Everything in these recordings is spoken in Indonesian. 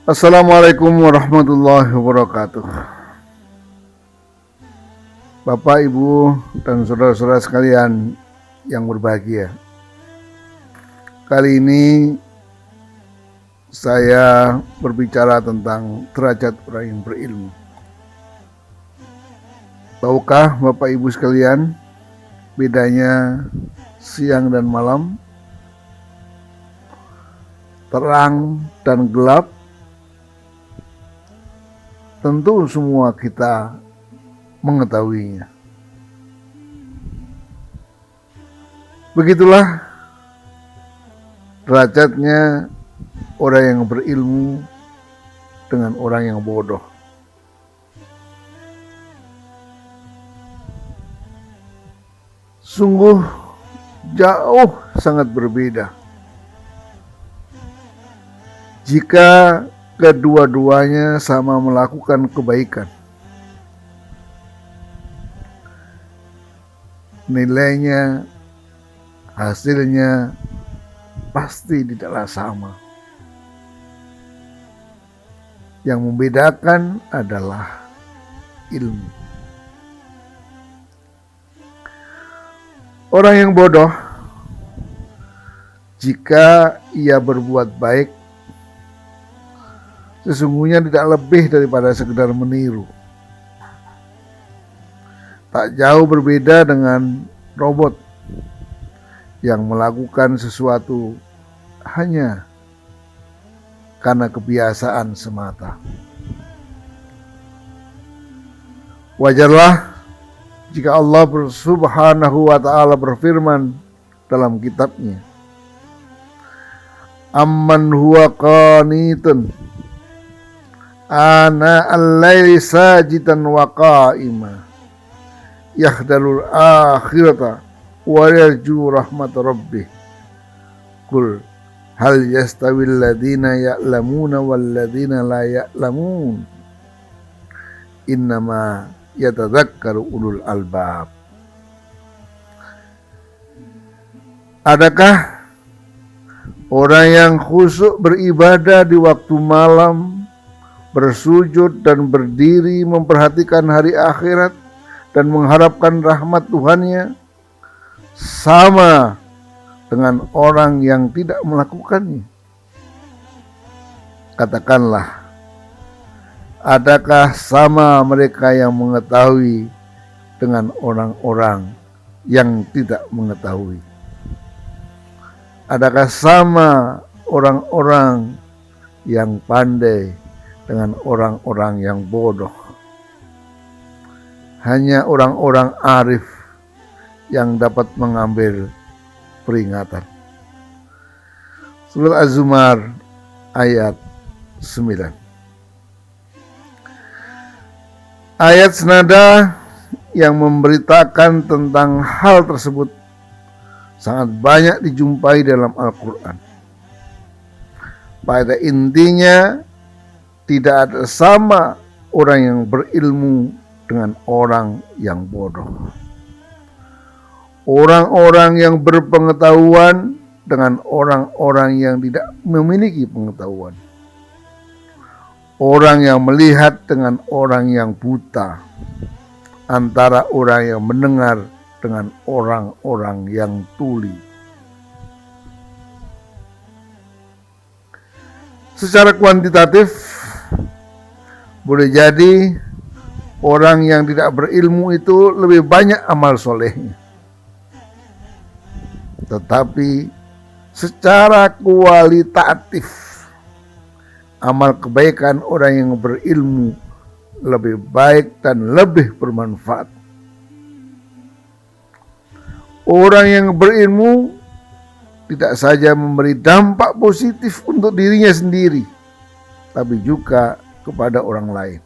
Assalamualaikum warahmatullahi wabarakatuh. Bapak, Ibu, dan saudara-saudara sekalian yang berbahagia. Kali ini saya berbicara tentang derajat orang yang berilmu. Tahukah Bapak Ibu sekalian bedanya siang dan malam, terang dan gelap? Tentu semua kita mengetahuinya. Begitulah derajatnya orang yang berilmu dengan orang yang bodoh. Sungguh jauh sangat berbeda. Jika kedua-duanya sama melakukan kebaikan, nilainya, hasilnya pasti tidaklah sama. Yang membedakan adalah ilmu. Orang yang bodoh, jika ia berbuat baik, sesungguhnya tidak lebih daripada sekedar meniru. Tak jauh berbeda dengan robot yang melakukan sesuatu hanya karena kebiasaan semata. Wajarlah jika Allah Subhanahu wa ta'ala berfirman dalam kitabnya, amman huwa qanitun ana al-laili sajidan wa qa'ima yahdalul akhirata wa yarju rahmat rabbih qul hal yastawil ladina ya'lamuna wal ladina la ya'lamun innama yatadzakkaru ulul albab. Adakah orang yang khusyuk beribadah di waktu malam, bersujud dan berdiri memperhatikan hari akhirat dan mengharapkan rahmat Tuhannya, sama dengan orang yang tidak melakukannya? Katakanlah, adakah sama mereka yang mengetahui dengan orang-orang yang tidak mengetahui? Adakah sama orang-orang yang pandai dengan orang-orang yang bodoh? Hanya orang-orang arif yang dapat mengambil peringatan. Surat Az-Zumar ayat 9. Ayat senada yang memberitakan tentang hal tersebut sangat banyak dijumpai dalam Al-Quran. Pada intinya, tidak ada sama orang yang berilmu dengan orang yang bodoh. Orang-orang yang berpengetahuan dengan orang-orang yang tidak memiliki pengetahuan. Orang yang melihat dengan orang yang buta. Antara orang yang mendengar dengan orang-orang yang tuli. Secara kuantitatif, boleh jadi orang yang tidak berilmu itu lebih banyak amal solehnya. Tetapi secara kualitatif, amal kebaikan orang yang berilmu lebih baik dan lebih bermanfaat. Orang yang berilmu tidak saja memberi dampak positif untuk dirinya sendiri, tapi juga kepada orang lain.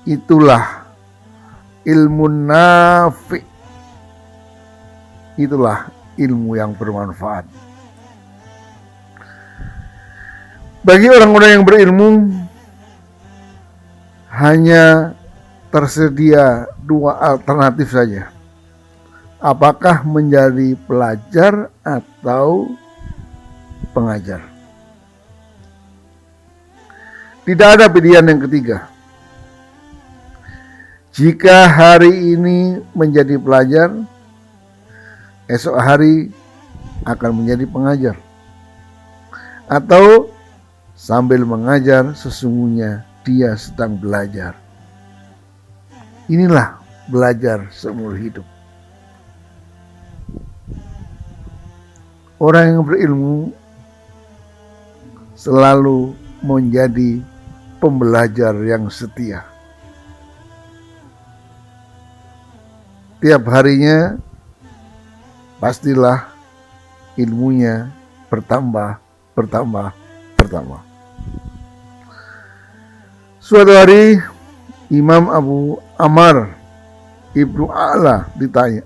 Itulah ilmu nafi. Itulah ilmu yang bermanfaat. Bagi orang-orang yang berilmu, hanya tersedia dua alternatif saja. Apakah menjadi pelajar atau pengajar? Tidak ada pilihan yang ketiga. Jika hari ini menjadi pelajar, esok hari akan menjadi pengajar. Atau sambil mengajar sesungguhnya dia sedang belajar. Inilah belajar seumur hidup. Orang yang berilmu selalu menjadi pembelajar yang setia. Tiap harinya pastilah ilmunya bertambah. Suatu hari Imam Abu Amr Ibnu A'la ditanya,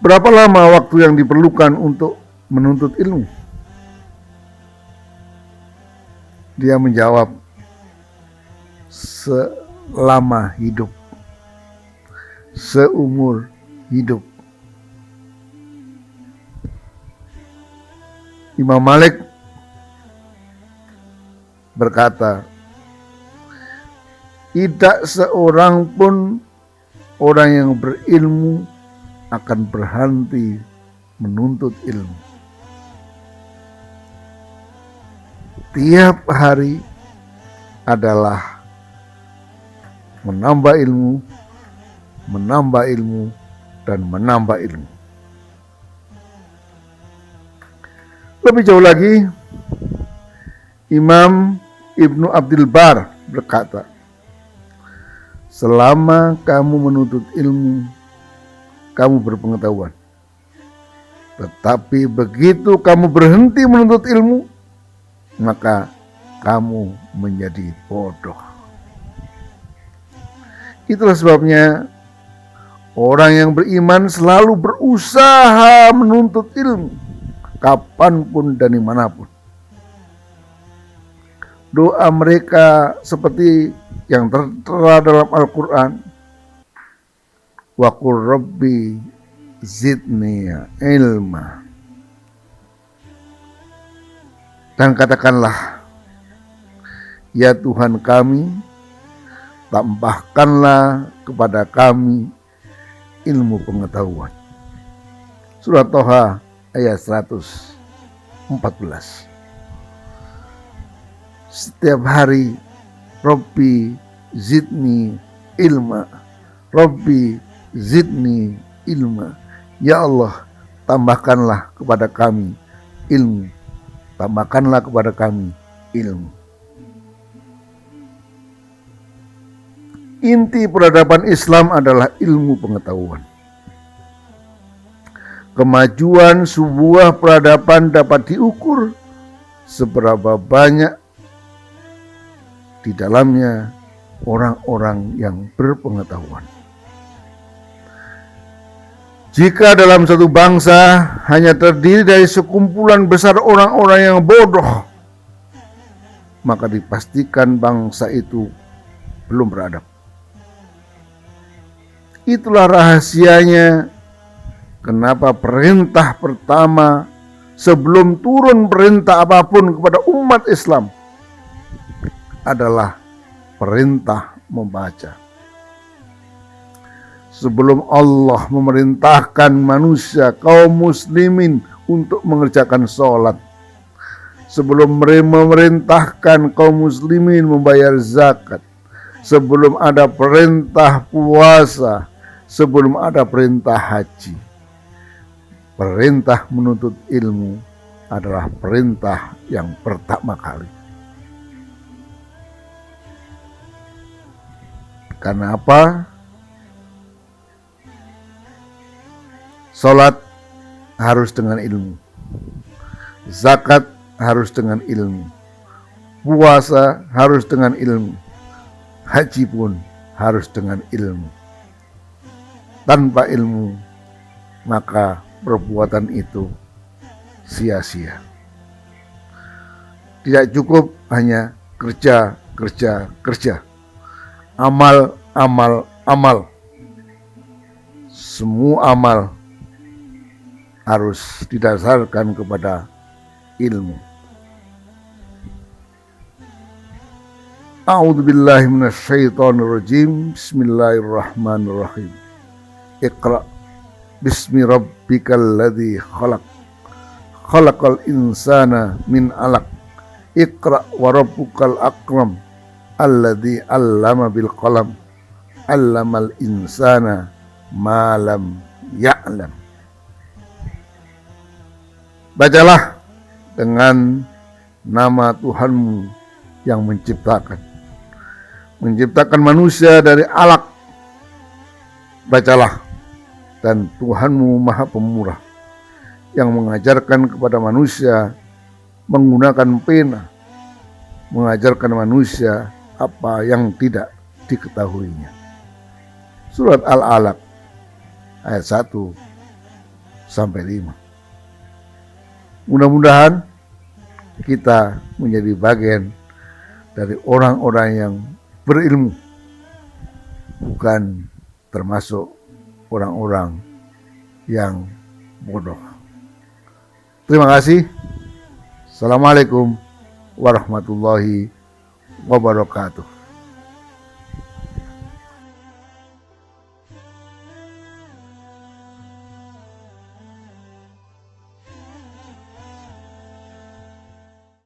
berapa lama waktu yang diperlukan untuk menuntut ilmu? Dia menjawab, selama hidup, seumur hidup. Imam Malik berkata, tidak seorang pun orang yang berilmu akan berhenti menuntut ilmu. Tiap hari adalah menambah ilmu, dan menambah ilmu. Lebih jauh lagi, Imam Ibnu Abdul Bar berkata, selama kamu menuntut ilmu, kamu berpengetahuan. Tetapi begitu kamu berhenti menuntut ilmu, maka kamu menjadi bodoh. Itulah sebabnya orang yang beriman selalu berusaha menuntut ilmu, kapanpun dan dimanapun. Doa mereka seperti yang tertera dalam Al-Quran, wa qur rabbi zidni ilma. Dan katakanlah, ya Tuhan kami, tambahkanlah kepada kami ilmu pengetahuan. Surah Toha ayat 114. Setiap hari, Rabbi zidni ilma, Rabbi zidni ilma. Ya Allah, tambahkanlah kepada kami ilmu, tambahkanlah kepada kami ilmu. Inti peradaban Islam adalah ilmu pengetahuan. Kemajuan sebuah peradaban dapat diukur seberapa banyak di dalamnya orang-orang yang berpengetahuan. Jika dalam satu bangsa hanya terdiri dari sekumpulan besar orang-orang yang bodoh, maka dipastikan bangsa itu belum beradab. Itulah rahasianya kenapa perintah pertama sebelum turun perintah apapun kepada umat Islam adalah perintah membaca. Sebelum Allah memerintahkan manusia kaum muslimin untuk mengerjakan sholat, sebelum memerintahkan kaum muslimin membayar zakat, sebelum ada perintah puasa, sebelum ada perintah haji, perintah menuntut ilmu adalah perintah yang pertama kali. Karena apa? Salat harus dengan ilmu, zakat harus dengan ilmu, puasa harus dengan ilmu, haji pun harus dengan ilmu. Tanpa ilmu, maka perbuatan itu sia-sia. Tidak cukup hanya kerja. Amal. Semua amal harus didasarkan kepada ilmu. A'udzu billahi minasyaitonir rajim. Bismillahirrahmanirrahim. Iqra bismi rabbikal ladzi khalaq. Khalaqal insana min 'alaq. Iqra wa rabbukal akram. Alladzi 'allama bil qalam. 'Allamal insana ma lam ya'lam. Bacalah dengan nama Tuhanmu yang menciptakan manusia dari alaq. Bacalah, dan Tuhanmu Maha Pemurah yang mengajarkan kepada manusia menggunakan pena, mengajarkan manusia apa yang tidak diketahuinya. Surat Al-Alaq ayat 1 sampai 5. Mudah-mudahan kita menjadi bagian dari orang-orang yang berilmu, bukan termasuk orang-orang yang bodoh. Terima kasih. Assalamualaikum warahmatullahi wabarakatuh.